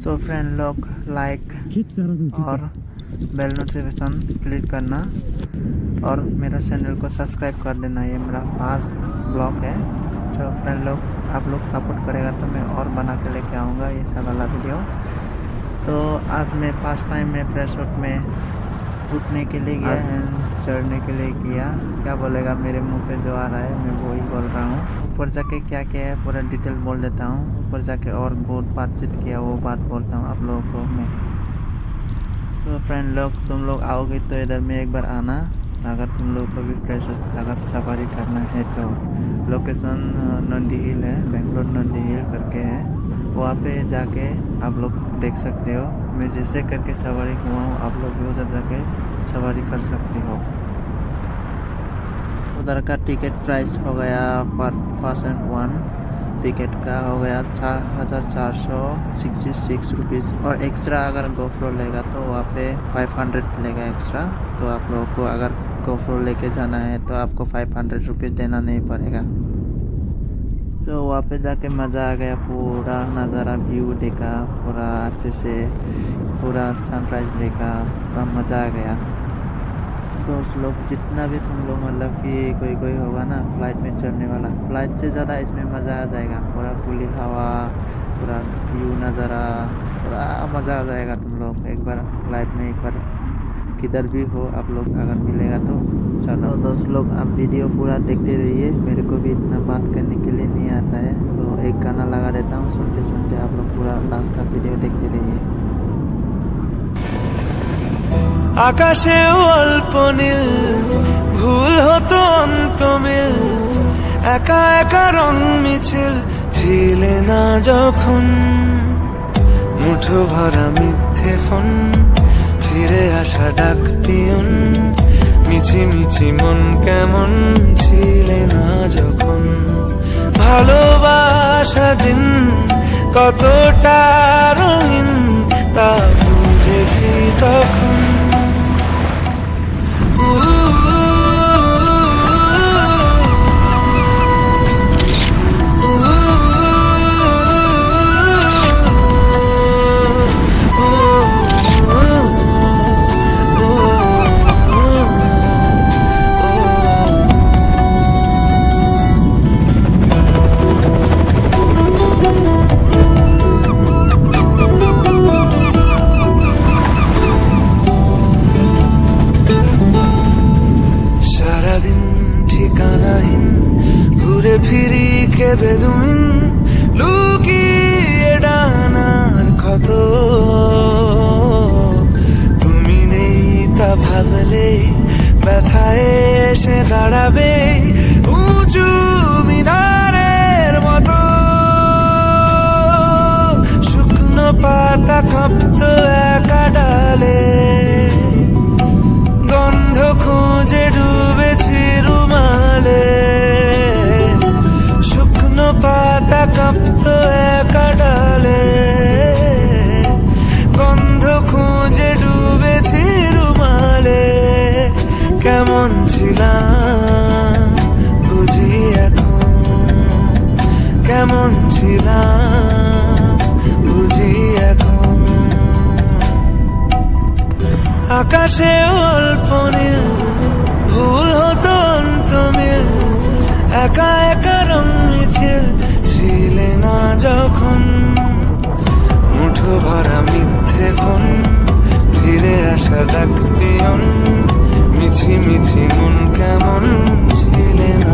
So friend लोग like और bell notification click करना और मेरा चैनल को सब्सक्राइब कर देना। ये मेरा फर्स्ट ब्लॉग है। तो फ्रेंड लोग आप लोग सपोर्ट करेगा तो मैं और बना के लेके आऊँगा ये सब वाला वीडियो। तो आज मैं फर्स्ट टाइम में फ्रेशवुड में उठने के लिए गया एंड चढ़ने के लिए किया। क्या बोलेगा मेरे मुंह पे जो आ रहा है मैं वही बोल रहा हूँ। ऊपर जाके क्या क्या है पूरा डिटेल बोल देता हूँ। ऊपर जाके और बहुत बातचीत किया वो बात बोलता हूँ आप लोगों को मैं। सो फ्रेंड लोग तुम लोग आओगे तो इधर में एक बार आना अगर तुम लोग को भी फ्रेशवुड अगर सफारी करना है तो। लोकेशन नंदी हिल है, बेंगलोर नंदी हिल करके है। वहाँ पे जाके आप लोग देख सकते हो मैं जैसे करके सवारी हुआ हूँ आप लोग भी उधर जाके सवारी कर सकते हो। उधर का टिकट प्राइस हो गया पर पर्सन 1 टिकट का हो गया 4,466 रुपीज़ और एक्स्ट्रा अगर गोफ्लो लेगा तो वहाँ पे 500 लेगा एक्स्ट्रा। तो आप लोगों को अगर गोफ्लो लेके जाना है तो आपको 500 रुपीज़ देना नहीं पड़ेगा। सो वहाँ पे जाके मज़ा आ गया। पूरा नज़ारा व्यू देखा पूरा अच्छे से, पूरा सनराइज देखा, पूरा मज़ा आ गया। दोस्त लोग जितना भी तुम लोग मतलब कि कोई होगा ना फ्लाइट में चढ़ने वाला, फ्लाइट से ज़्यादा इसमें मज़ा आ जाएगा। पूरा खुली हवा, पूरा व्यू नज़ारा, पूरा मज़ा आ जाएगा। तुम लोग एक बार फ्लाइट में एक बार किधर भी हो आप लोग अगर मिलेगा तो चलो। दोस्त लोग आप वीडियो पूरा देखते रहिए। मेरे को भी इतना बात करने के लिए नहीं आता है तो एक गाना लगा देता हूँ, सुनते सुनते आप लोग पूरा लास्ट का वीडियो देखते रहिए। আকাশে অল্প নীল ভুল হতো অন্ত মিল একা একা রং মিছিল ছিলে না যখন মুঠো ভরা মিথ্যে ফোন ফিরে আসা ডাক পিয়ন মিছি মিছি মন কেমন ছিলে না যখন ভালোবাসা দিন কতটা রঙিন তা বুঝেছি তখন। ঘুরে ফিরি কেবে দুমিন লুকিয়ে ডানার ক্ষত তুমি নেই তা ভাবলেই ব্যথায় এসে দাঁড়াবে উঁচু মিনারের মতো শুকনো পাতা কাঁপতো একা ডালে গন্ধ খোঁজে ডুবেছি রুমালে শুকনো পাতা কাঁপতো একা ডালে গন্ধ খোঁজে ডুবেছি রুমালে কেমন ছিলাম বুঝি এখন কেমন ছিলাম বুঝি এখন আকাশে অল্প নীল ভুল হতো অন্ত মিল একা একা রং মিছিল ছিলে না যখন মুঠো ভরা মিথ্যে ফোন ফিরে আসা ডাক পিয়ন মিছি মিছি মন কেমন ছিলে না